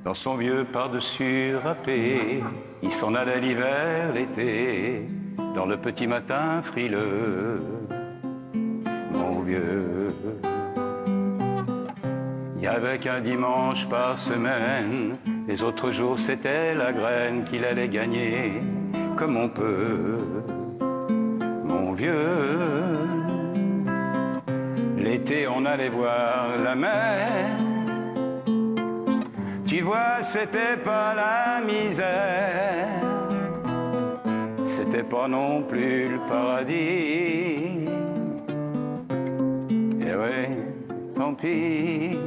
Dans son vieux par-dessus râpé, il s'en allait l'hiver, l'été, dans le petit matin frileux, mon vieux. Il y avait qu'un dimanche par semaine, les autres jours c'était la graine qu'il allait gagner, comme on peut, mon vieux. L'été on allait voir la mer. Tu vois, c'était pas la misère, c'était pas non plus le paradis. Et ouais, tant pis.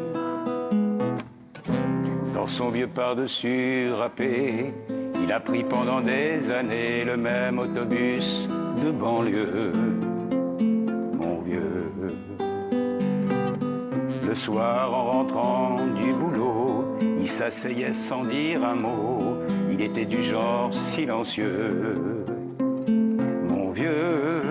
Dans son vieux par-dessus râpé, il a pris pendant des années le même autobus de banlieue, mon vieux. Le soir, en rentrant du boulot, il s'asseyait sans dire un mot, il était du genre silencieux, mon vieux.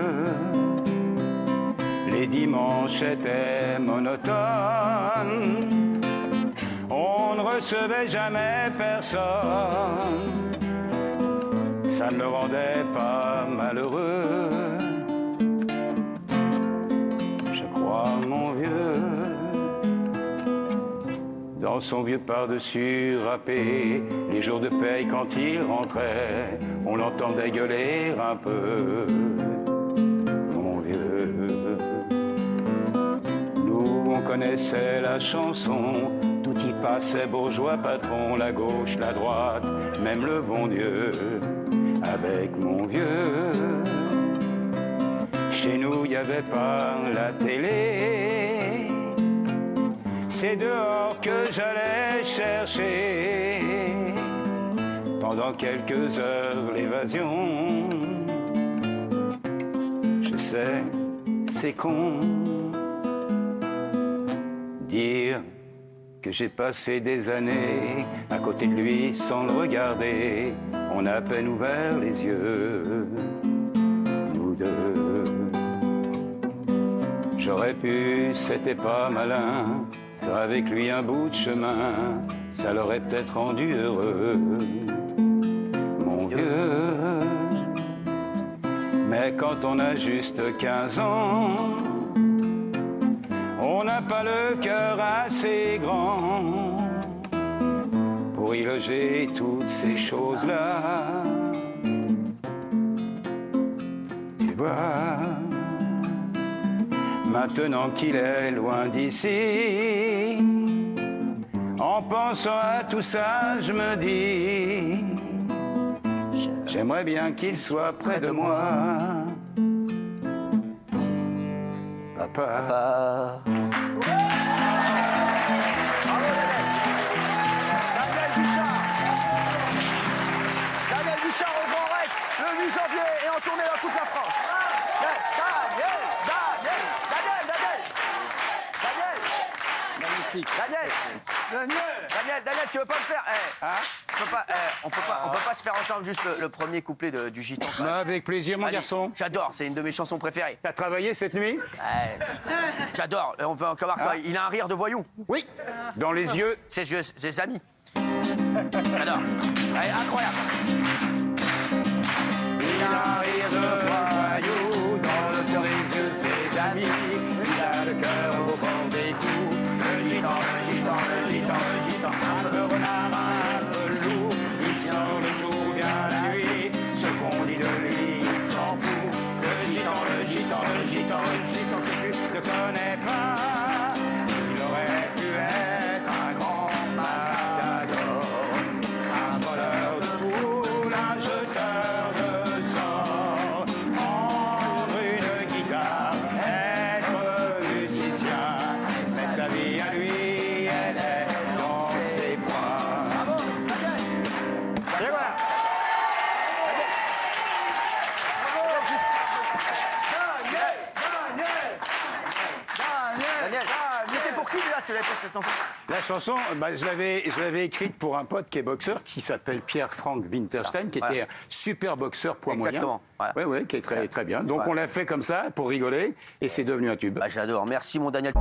Les dimanches étaient monotones, on ne recevait jamais personne, ça ne le rendait pas malheureux, je crois, mon vieux. Dans son vieux par-dessus râpé, les jours de paye quand il rentrait, on l'entendait gueuler un peu, mon vieux. Nous, on connaissait la chanson, tout y passait, bourgeois, patron, la gauche, la droite, même le bon Dieu, avec mon vieux. Chez nous, il n'y avait pas la télé, c'est dehors que j'allais chercher, pendant quelques heures, l'évasion. Je sais, c'est con, dire que j'ai passé des années à côté de lui sans le regarder. On a à peine ouvert les yeux, nous deux. J'aurais pu, c'était pas malin, faire avec lui un bout de chemin, ça l'aurait peut-être rendu heureux, mon vieux. Mais quand on a juste 15 ans, on n'a pas le cœur assez grand pour y loger toutes ces choses-là. Tu vois, maintenant qu'il est loin d'ici, en pensant à tout ça, je me dis, j'aimerais bien qu'il soit près de moi. Papa. Daniel Guichard au Grand Rex, le 8 janvier, et en tournée dans toute la France. Daniel. Magnifique. Daniel, tu veux pas me faire je peux pas, on peut pas se faire ensemble juste le premier couplet du Gitan. Avec plaisir, mon garçon. J'adore, c'est une de mes chansons préférées. T'as travaillé cette nuit? J'adore, on veut encore voir. Il a un rire de voyou. Oui, dans les yeux. Ses amis. J'adore. Allez, incroyable. Il a un rire de voyou, dans les yeux, ses amis. Il a le cœur au bord des coups. Le gitan, un peu renard, un peu loup. Il sort le jour, vient la nuit. Ce qu'on dit de lui, il s'en fout. Le gitan, que tu ne connais pas. Il aurait pu être un grand matador, un voleur de poules, un jeteur de sorts, prendre une guitare, être musicien, mais sa vie à lui, elle est dans ses bras. Bravo, et voilà. Daniel, c'était pour qui déjà tu l'avais fait cette chanson? La chanson, je l'avais écrite pour un pote qui est boxeur, qui s'appelle Pierre-Franck Winterstein, qui était un super boxeur poids moyen. Exactement. Oui, qui est très bien. Donc on l'a fait comme ça, pour rigoler, et c'est devenu un tube. J'adore. Merci mon Daniel.